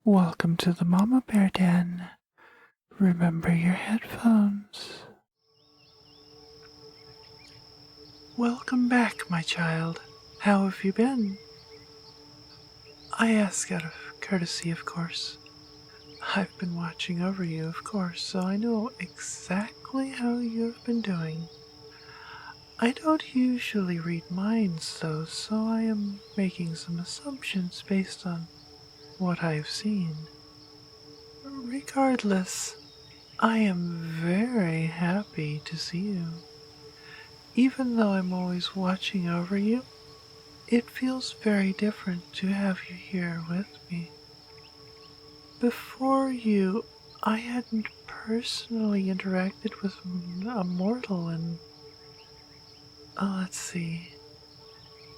Welcome to the Mama Bear Den. Remember your headphones. Welcome back, my child. How have you been? I ask out of courtesy, of course. I've been watching over you, of course, so I know exactly how you have been doing. I don't usually read minds, though, so I am making some assumptions based on what I've seen. Regardless, I am very happy to see you. Even though I'm always watching over you, it feels very different to have you here with me. Before you, I hadn't personally interacted with a mortal in, let's see,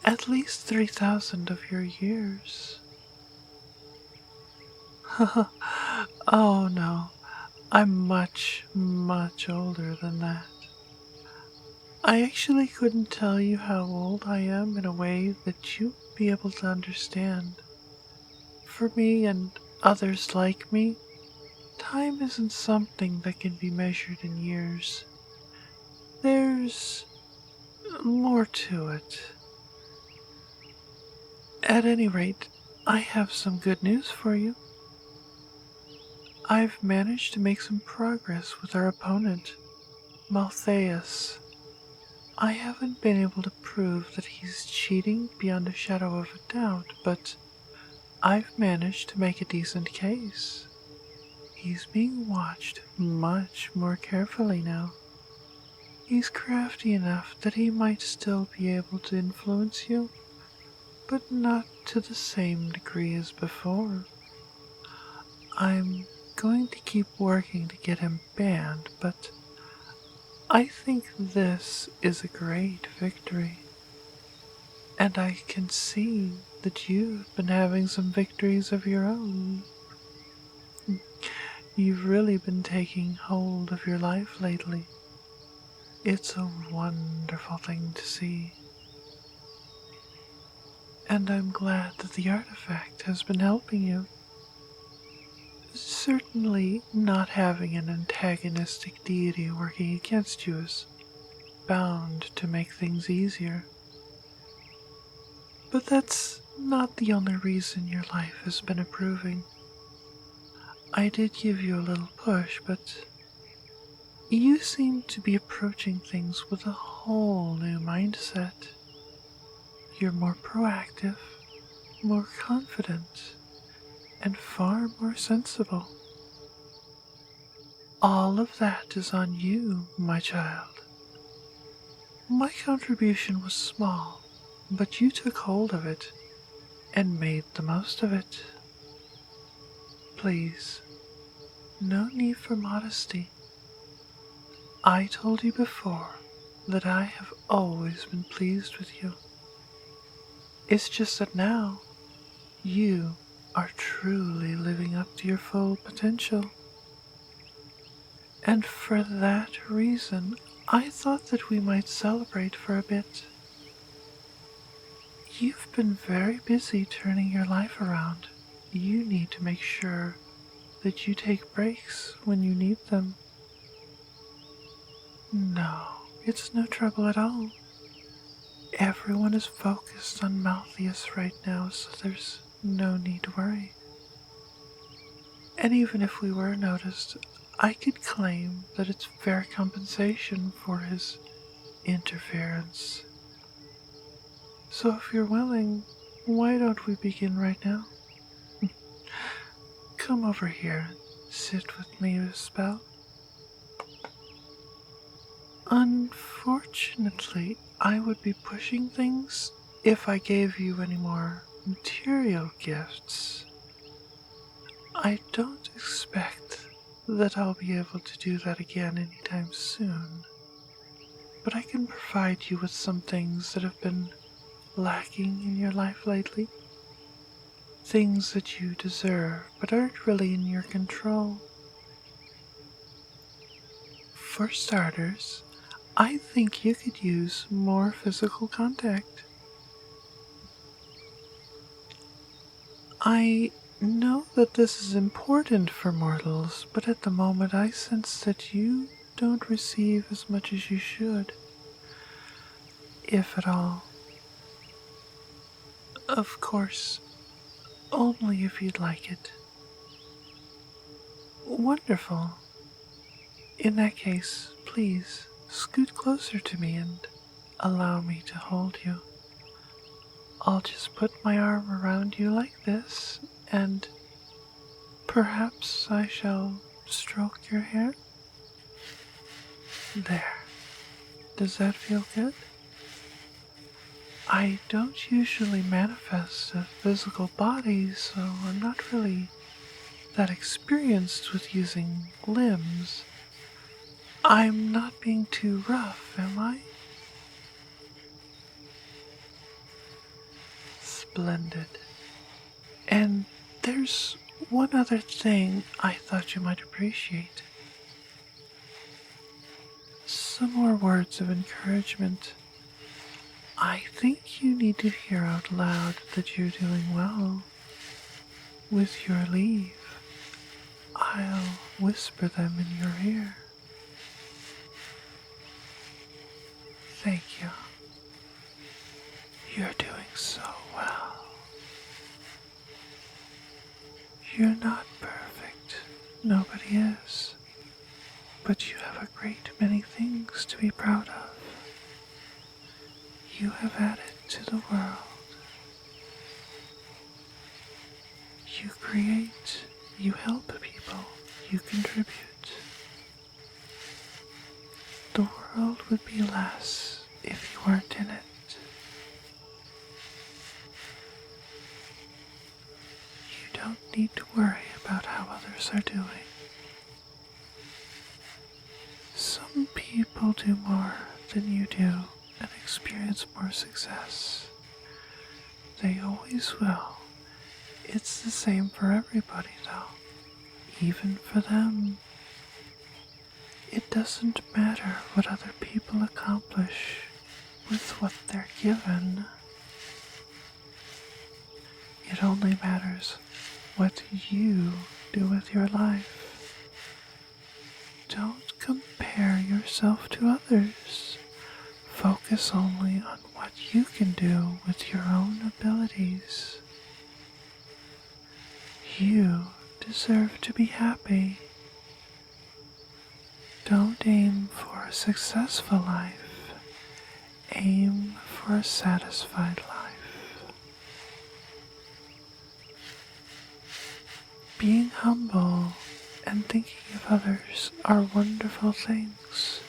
at least 3,000 of your years. Oh no, I'm much, much older than that. I actually couldn't tell you how old I am in a way that you'd be able to understand. For me and others like me, time isn't something that can be measured in years. There's more to it. At any rate, I have some good news for you. I've managed to make some progress with our opponent, Maltheus. I haven't been able to prove that he's cheating beyond a shadow of a doubt, but I've managed to make a decent case. He's being watched much more carefully now. He's crafty enough that he might still be able to influence you, but not to the same degree as before. I'm going to keep working to get him banned, but I think this is a great victory. And I can see that you've been having some victories of your own. You've really been taking hold of your life lately. It's a wonderful thing to see. And I'm glad that the artifact has been helping you. Certainly, not having an antagonistic deity working against you is bound to make things easier. But that's not the only reason your life has been improving. I did give you a little push, but you seem to be approaching things with a whole new mindset. You're more proactive, more confident, and far more sensible. All of that is on you, my child. My contribution was small, but you took hold of it and made the most of it. Please, no need for modesty. I told you before that I have always been pleased with you. It's just that now you are truly living up to your full potential. And for that reason, I thought that we might celebrate for a bit. You've been very busy turning your life around. You need to make sure that you take breaks when you need them. No, it's no trouble at all. Everyone is focused on Maltheus right now, so there's no need to worry. And even if we were noticed, I could claim that it's fair compensation for his interference. So if you're willing, why don't we begin right now? Come over here and sit with me a spell. Unfortunately, I would be pushing things if I gave you any more material gifts. I don't expect that I'll be able to do that again anytime soon, but I can provide you with some things that have been lacking in your life lately. Things that you deserve but aren't really in your control. For starters, I think you could use more physical contact. I know that this is important for mortals, but at the moment I sense that you don't receive as much as you should, if at all. Of course, only if you'd like it. Wonderful. In that case, please scoot closer to me and allow me to hold you. I'll just put my arm around you like this, and perhaps I shall stroke your hair. There. Does that feel good? I don't usually manifest a physical body, so I'm not really that experienced with using limbs. I'm not being too rough, am I? Splendid. And there's one other thing I thought you might appreciate. Some more words of encouragement. I think you need to hear out loud that you're doing well. With your leave, I'll whisper them in your ear. Thank you. You're doing so well. You're not perfect. Nobody is. But you have a great many things to be proud of. You have added to the world. You create, you help people, you contribute. The world would be less if you weren't in it. You don't need to worry about how others are doing. Some people do more than you do and experience more success. They always will. It's the same for everybody, though, even for them. It doesn't matter what other people accomplish with what they're given. It only matters what you do with your life. Don't compare yourself to others. Focus only on what you can do with your own abilities. You deserve to be happy. Don't aim for a successful life. Aim for a satisfied life. Being humble and thinking of others are wonderful things,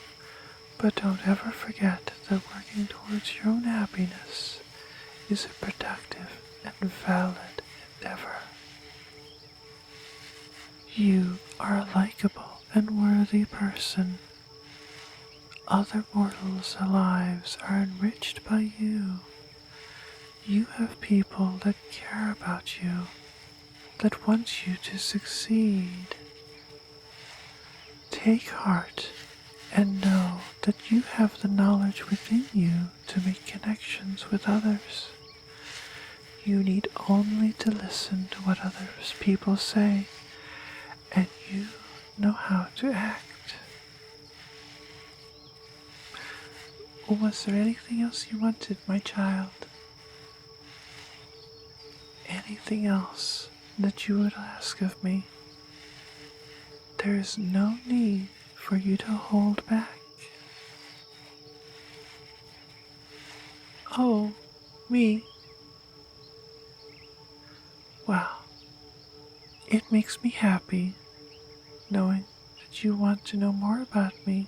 but don't ever forget that working towards your own happiness is a productive and valid endeavor. You are a likable and worthy person. Other mortals' lives are enriched by you. You have people that care about you, that want you to succeed. Take heart and know that you have the knowledge within you to make connections with others. You need only to listen to what other people say, and you know how to act. Was there anything else you wanted, my child? Anything else that you would ask of me? There is no need for you to hold back. Oh, me? Well, it makes me happy knowing that you want to know more about me.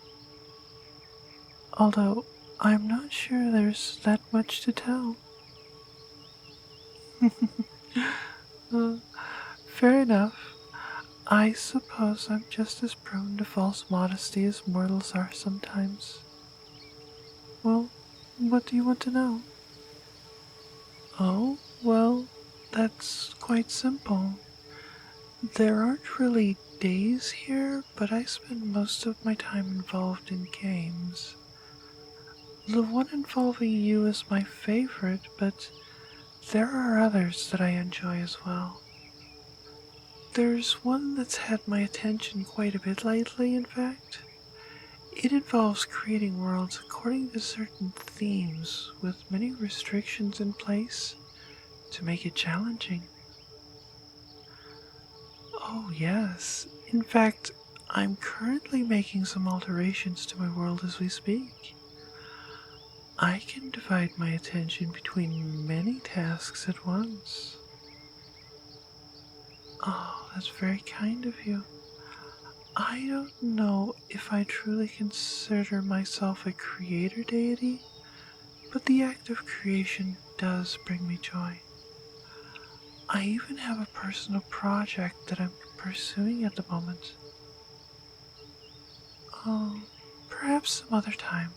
Although I'm not sure there's that much to tell. Fair enough. I suppose I'm just as prone to false modesty as mortals are sometimes. Well, what do you want to know? Oh, well, that's quite simple. There aren't really days here, but I spend most of my time involved in games. The one involving you is my favorite, but there are others that I enjoy as well. There's one that's had my attention quite a bit lately, in fact. It involves creating worlds according to certain themes, with many restrictions in place to make it challenging. Oh, yes. In fact, I'm currently making some alterations to my world as we speak. I can divide my attention between many tasks at once. Oh, that's very kind of you. I don't know if I truly consider myself a creator deity, but the act of creation does bring me joy. I even have a personal project that I'm pursuing at the moment. Oh, perhaps some other time.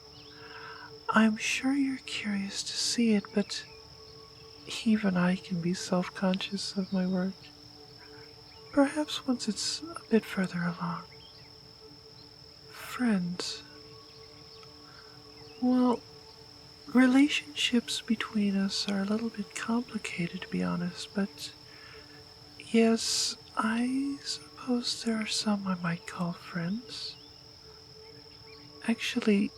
I'm sure you're curious to see it, but even I can be self-conscious of my work. Perhaps once it's a bit further along. Friends. Well, relationships between us are a little bit complicated, to be honest, but yes, I suppose there are some I might call friends. Actually,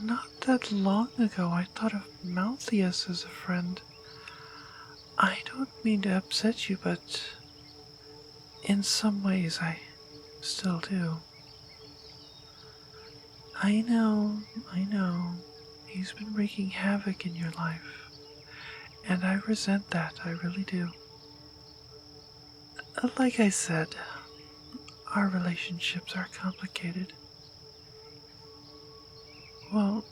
not that long ago I thought of Malthius as a friend. I don't mean to upset you, but in some ways I still do. I know. He's been wreaking havoc in your life, and I resent that, I really do. Like I said, our relationships are complicated. Well,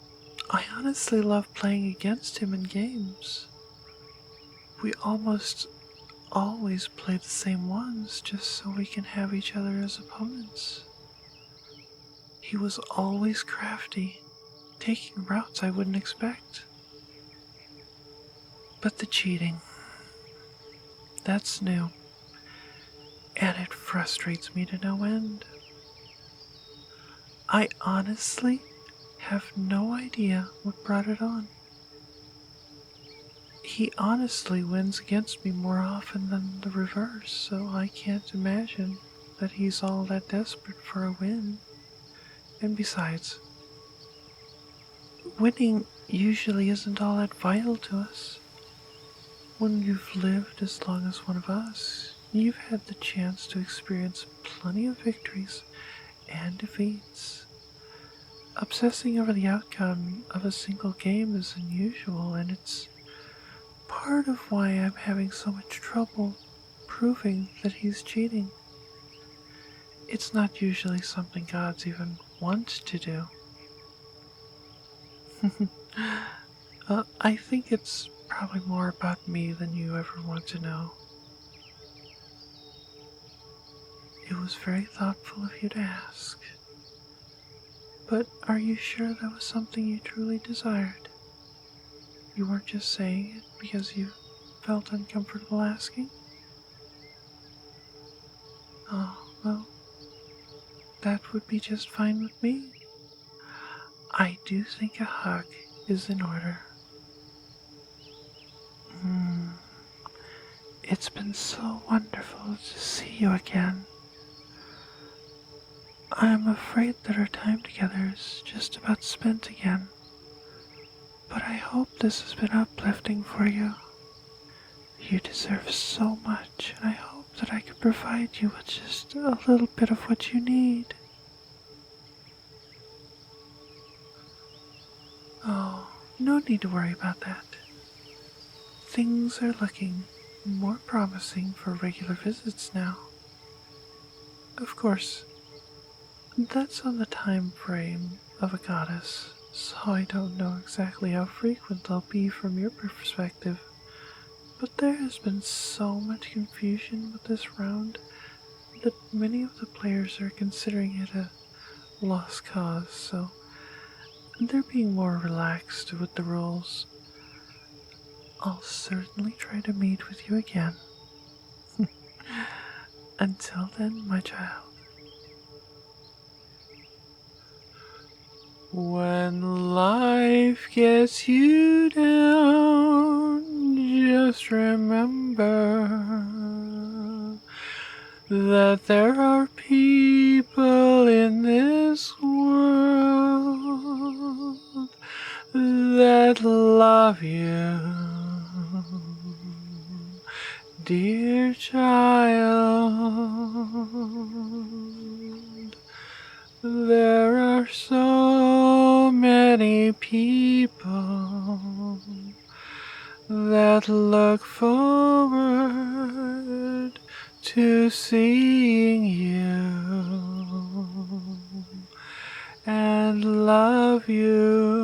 I honestly love playing against him in games. We almost always play the same ones just so we can have each other as opponents. He was always crafty, taking routes I wouldn't expect. But the cheating, that's new, and it frustrates me to no end. I honestly have no idea what brought it on. He honestly wins against me more often than the reverse, so I can't imagine that he's all that desperate for a win. And besides, winning usually isn't all that vital to us. When you've lived as long as one of us, you've had the chance to experience plenty of victories and defeats. Obsessing over the outcome of a single game is unusual, and it's part of why I'm having so much trouble proving that he's cheating. It's not usually something gods even want to do. I think it's probably more about me than you ever want to know. It was very thoughtful of you to ask. But are you sure that was something you truly desired? You weren't just saying it because you felt uncomfortable asking? Oh, well, that would be just fine with me. I do think a hug is in order. It's been so wonderful to see you again. I'm afraid that our time together is just about spent again, but I hope this has been uplifting for you. You deserve so much, and I hope that I can provide you with just a little bit of what you need. Oh, no need to worry about that. Things are looking more promising for regular visits now. Of course, that's on the time frame of a goddess, so I don't know exactly how frequent they'll be from your perspective. But there has been so much confusion with this round that many of the players are considering it a lost cause, so they're being more relaxed with the rules. I'll certainly try to meet with you again. Until then, my child. When life gets you down, just remember that there are people in this world that love you, dear child. There are so many people that look forward to seeing you and love you